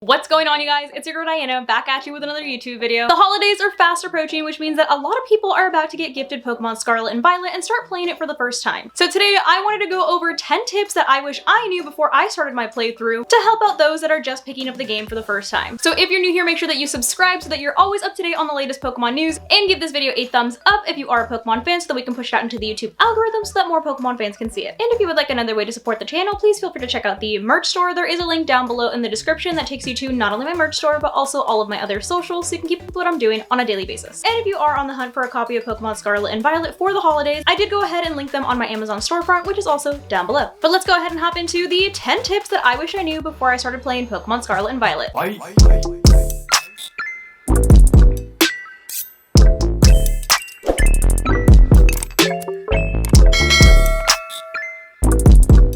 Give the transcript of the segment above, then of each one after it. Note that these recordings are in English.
What's going on, you guys? It's your girl Diana, back at you with another YouTube video. The holidays are fast approaching, which means that a lot of people are about to get gifted Pokemon Scarlet and Violet and start playing it for the first time. So today I wanted to go over 10 tips that I wish I knew before I started my playthrough to help out those that are just picking up the game for the first time. So if you're new here, make sure that you subscribe so that you're always up to date on the latest Pokemon news, and give this video a thumbs up if you are a Pokemon fan so that we can push it out into the YouTube algorithm so that more Pokemon fans can see it. And if you would like another way to support the channel, please feel free to check out the merch store. There is a link down below in the description that takes you to not only my merch store, but also all of my other socials, so you can keep up with what I'm doing on a daily basis. And if you are on the hunt for a copy of Pokemon Scarlet and Violet for the holidays, I did go ahead and link them on my Amazon storefront, which is also down below. But let's go ahead and hop into the 10 tips that I wish I knew before I started playing Pokemon Scarlet and Violet.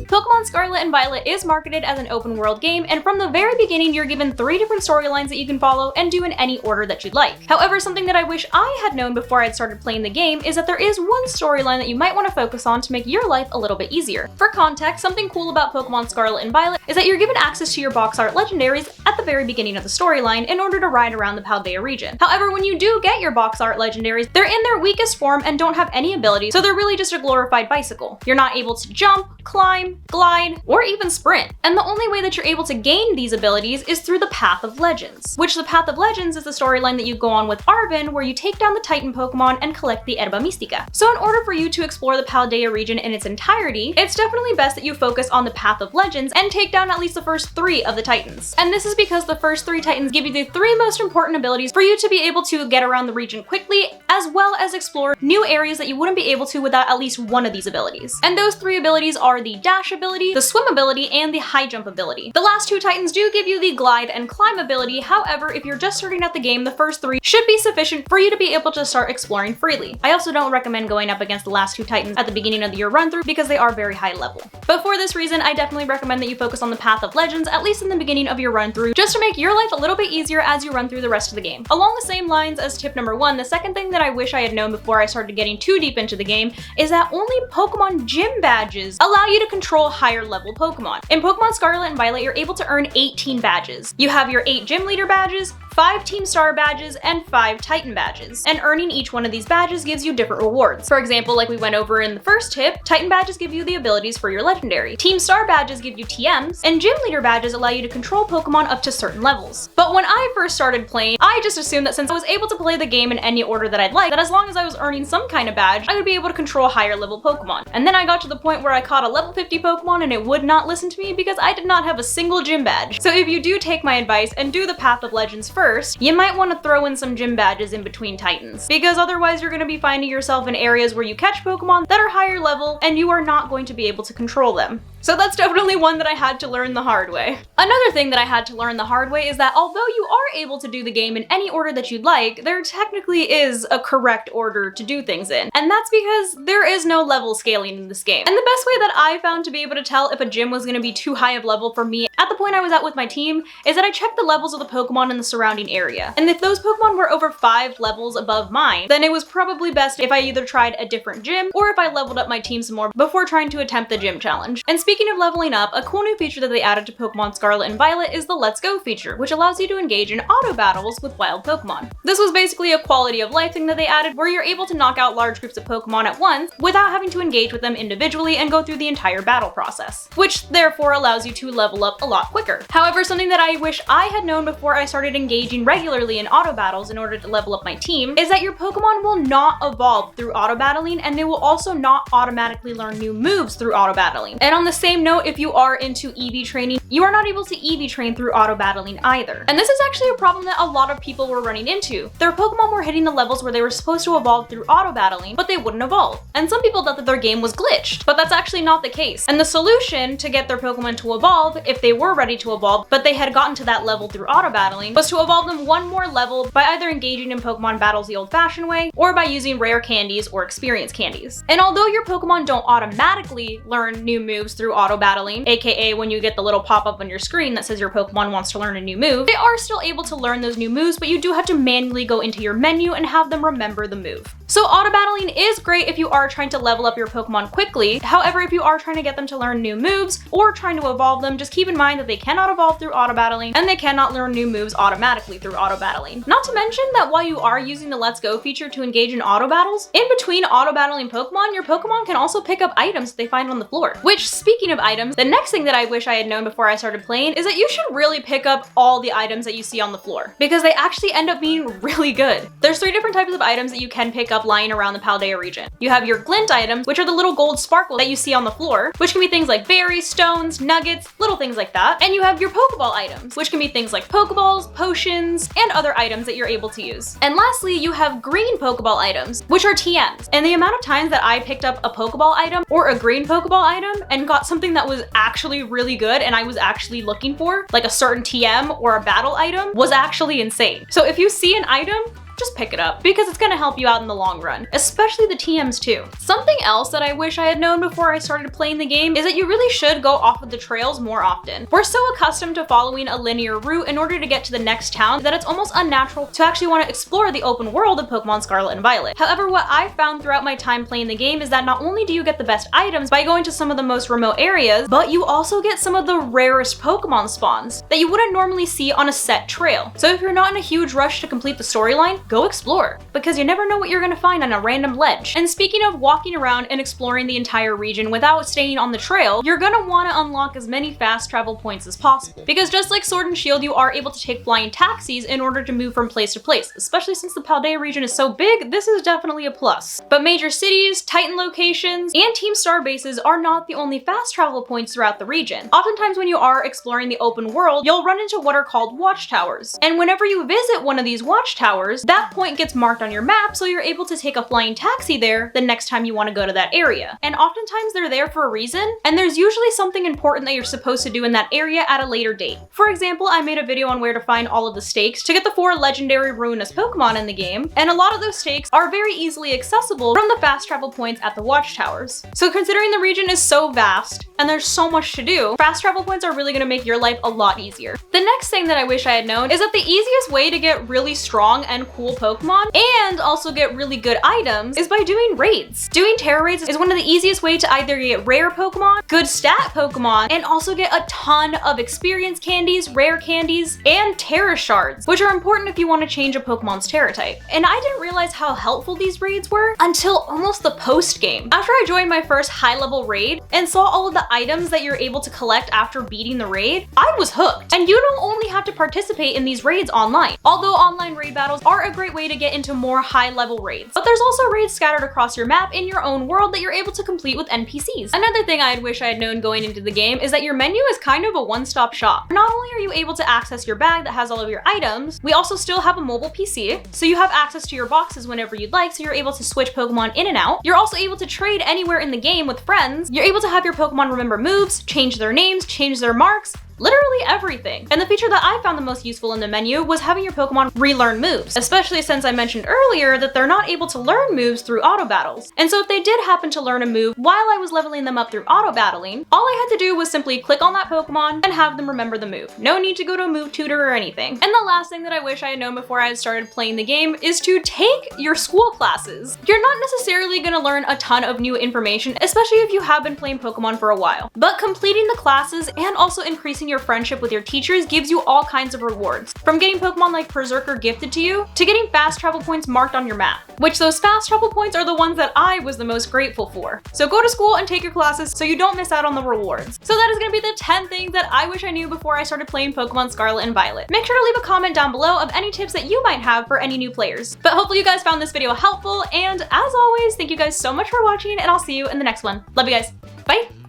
Pokemon Scarlet and Violet is marketed as an open world game, and from the very beginning you're given 3 different storylines that you can follow and do in any order that you'd like. However, something that I wish I had known before I'd started playing the game is that there is one storyline that you might want to focus on to make your life a little bit easier. For context, something cool about Pokemon Scarlet and Violet is that you're given access to your box art legendaries at the very beginning of the storyline in order to ride around the Paldea region. However, when you do get your box art legendaries, they're in their weakest form and don't have any abilities, so they're really just a glorified bicycle. You're not able to jump, climb, glide, or even sprint. And the only way that you're able to gain these abilities is through the Path of Legends, which the Path of Legends is the storyline that you go on with Arven, where you take down the Titan Pokemon and collect the Herba Mystica. So in order for you to explore the Paldea region in its entirety, it's definitely best that you focus on the Path of Legends and take down at least the first 3 of the Titans. And this is because the first 3 Titans give you the 3 most important abilities for you to be able to get around the region quickly, as well as explore new areas that you wouldn't be able to without at least one of these abilities. And those 3 abilities are the Dash ability, the Swim ability, and the High Jump ability. The last 2 Titans do give you the Glide and Climb ability. However, if you're just starting out the game, the first 3 should be sufficient for you to be able to start exploring freely. I also don't recommend going up against the last 2 Titans at the beginning of your run through because they are very high level. But for this reason, I definitely recommend that you focus on the Path of Legends, at least in the beginning of your run through, just to make your life a little bit easier as you run through the rest of the game. Along the same lines as tip number 1, the second thing that I wish I had known before I started getting too deep into the game is that only Pokemon Gym badges allow you to control higher level Pokemon. In Pokemon Scarlet and Violet, you're able to earn 18 badges. You have your 8 Gym Leader badges, 5 Team Star badges, and 5 Titan badges. And earning each one of these badges gives you different rewards. For example, like we went over in the first tip, Titan badges give you the abilities for your legendary. Team Star badges give you TMs, and Gym Leader badges allow you to control Pokemon up to certain levels. But when I first started playing, I just assumed that since I was able to play the game in any order that I'd like, that as long as I was earning some kind of badge, I would be able to control higher level Pokemon. And then I got to the point where I caught a level 50 Pokemon and it would not listen to me because I did not have a single gym badge. So if you do take my advice and do the Path of Legends first, you might want to throw in some gym badges in between Titans, because otherwise you're going to be finding yourself in areas where you catch Pokemon that are higher level and you are not going to be able to control them. So that's definitely one that I had to learn the hard way. Another thing that I had to learn the hard way is that although you are able to do the game in any order that you'd like, there technically is a correct order to do things in. And that's because there is no level scaling in this game. And the best way that I found to be able to tell if a gym was going to be too high of level for me at the point I was at with my team is that I checked the levels of the Pokemon in the surrounding area. And if those Pokemon were over 5 levels above mine, then it was probably best if I either tried a different gym or if I leveled up my team some more before trying to attempt the gym challenge. And speaking of leveling up, a cool new feature that they added to Pokemon Scarlet and Violet is the Let's Go feature, which allows you to engage in auto battles with wild Pokemon. This was basically a quality of life thing that they added where you're able to knock out large groups of Pokemon at once without having to engage with them individually and go through the entire battle process, which therefore allows you to level up a lot quicker. However, something that I wish I had known before I started engaging regularly in auto battles in order to level up my team is that your Pokemon will not evolve through auto battling, and they will also not automatically learn new moves through auto battling. And on the same note, if you are into EV training, you are not able to EV train through auto battling either. And this is actually a problem that a lot of people were running into. Their Pokemon were hitting the levels where they were supposed to evolve through auto battling, but they wouldn't evolve. And some people thought that their game was glitched, but that's actually not the case. And the solution to get their Pokemon to evolve, if they were ready to evolve, but they had gotten to that level through auto battling, was to evolve them one more level by either engaging in Pokemon battles the old-fashioned way or by using rare candies or experience candies. And although your Pokemon don't automatically learn new moves through auto battling, aka when you get the little pop-up on your screen that says your Pokemon wants to learn a new move, they are still able to learn those new moves, but you do have to manually go into your menu and have them remember the move. So auto battling is great if you are trying to level up your Pokemon quickly. However, if you are trying to get them to learn new moves or trying to evolve them, just keep in mind that they cannot evolve through auto battling and they cannot learn new moves automatically through auto battling. Not to mention that while you are using the Let's Go feature to engage in auto battles, in between auto battling Pokemon, your Pokemon can also pick up items that they find on the floor. Which, speaking of items, the next thing that I wish I had known before I started playing is that you should really pick up all the items that you see on the floor, because they actually end up being really good. There's 3 different types of items that you can pick up lying around the Paldea region. You have your glint items, which are the little gold sparkles that you see on the floor, which can be things like berries, stones, nuggets, little things like that. And you have your Pokeball items, which can be things like Pokeballs, potions, and other items that you're able to use. And lastly, you have green Pokeball items, which are TMs. And the amount of times that I picked up a Pokeball item or a green Pokeball item and got something that was actually really good and I was actually looking for, like a certain TM or a battle item, was actually insane. So if you see an item, just pick it up because it's gonna help you out in the long run, especially the TMs too. Something else that I wish I had known before I started playing the game is that you really should go off of the trails more often. We're so accustomed to following a linear route in order to get to the next town that it's almost unnatural to actually want to explore the open world of Pokemon Scarlet and Violet. However, what I found throughout my time playing the game is that not only do you get the best items by going to some of the most remote areas, but you also get some of the rarest Pokemon spawns that you wouldn't normally see on a set trail. So if you're not in a huge rush to complete the storyline, go explore, because you never know what you're gonna find on a random ledge. And speaking of walking around and exploring the entire region without staying on the trail, you're gonna want to unlock as many fast travel points as possible. Because just like Sword and Shield, you are able to take flying taxis in order to move from place to place. Especially since the Paldea region is so big, this is definitely a plus. But major cities, Titan locations, and Team Star bases are not the only fast travel points throughout the region. Oftentimes when you are exploring the open world, you'll run into what are called watchtowers. And whenever you visit one of these watchtowers, that point gets marked on your map, so you're able to take a flying taxi there the next time you want to go to that area. And oftentimes they're there for a reason, and there's usually something important that you're supposed to do in that area at a later date. For example, I made a video on where to find all of the stakes to get the 4 legendary ruinous Pokemon in the game, and a lot of those stakes are very easily accessible from the fast travel points at the watchtowers. So considering the region is so vast, and there's so much to do, fast travel points are really going to make your life a lot easier. The next thing that I wish I had known is that the easiest way to get really strong and cool Pokemon and also get really good items is by doing raids. Doing Terra raids is one of the easiest ways to either get rare Pokemon, good stat Pokemon, and also get a ton of experience candies, rare candies, and Terra shards, which are important if you want to change a Pokemon's Terra type. And I didn't realize how helpful these raids were until almost the post game. After I joined my first high level raid and saw all of the items that you're able to collect after beating the raid, I was hooked. And you don't only have to participate in these raids online, although online raid battles are a great way to get into more high-level raids. But there's also raids scattered across your map in your own world that you're able to complete with NPCs. Another thing I wish I had known going into the game is that your menu is kind of a one-stop shop. Not only are you able to access your bag that has all of your items, we also still have a mobile PC, so you have access to your boxes whenever you'd like, so you're able to switch Pokemon in and out. You're also able to trade anywhere in the game with friends. You're able to have your Pokemon remember moves, change their names, change their marks, literally everything. And the feature that I found the most useful in the menu was having your Pokemon relearn moves, especially since I mentioned earlier that they're not able to learn moves through auto battles. And so if they did happen to learn a move while I was leveling them up through auto battling, all I had to do was simply click on that Pokemon and have them remember the move. No need to go to a move tutor or anything. And the last thing that I wish I had known before I had started playing the game is to take your school classes. You're not necessarily going to learn a ton of new information, especially if you have been playing Pokemon for a while. But completing the classes and also increasing your friendship with your teachers gives you all kinds of rewards, from getting Pokemon like Berserker gifted to you, to getting fast travel points marked on your map, which those fast travel points are the ones that I was the most grateful for. So go to school and take your classes so you don't miss out on the rewards. So that is going to be the 10 things that I wish I knew before I started playing Pokemon Scarlet and Violet. Make sure to leave a comment down below of any tips that you might have for any new players. But hopefully you guys found this video helpful, and as always, thank you guys so much for watching, and I'll see you in the next one. Love you guys. Bye!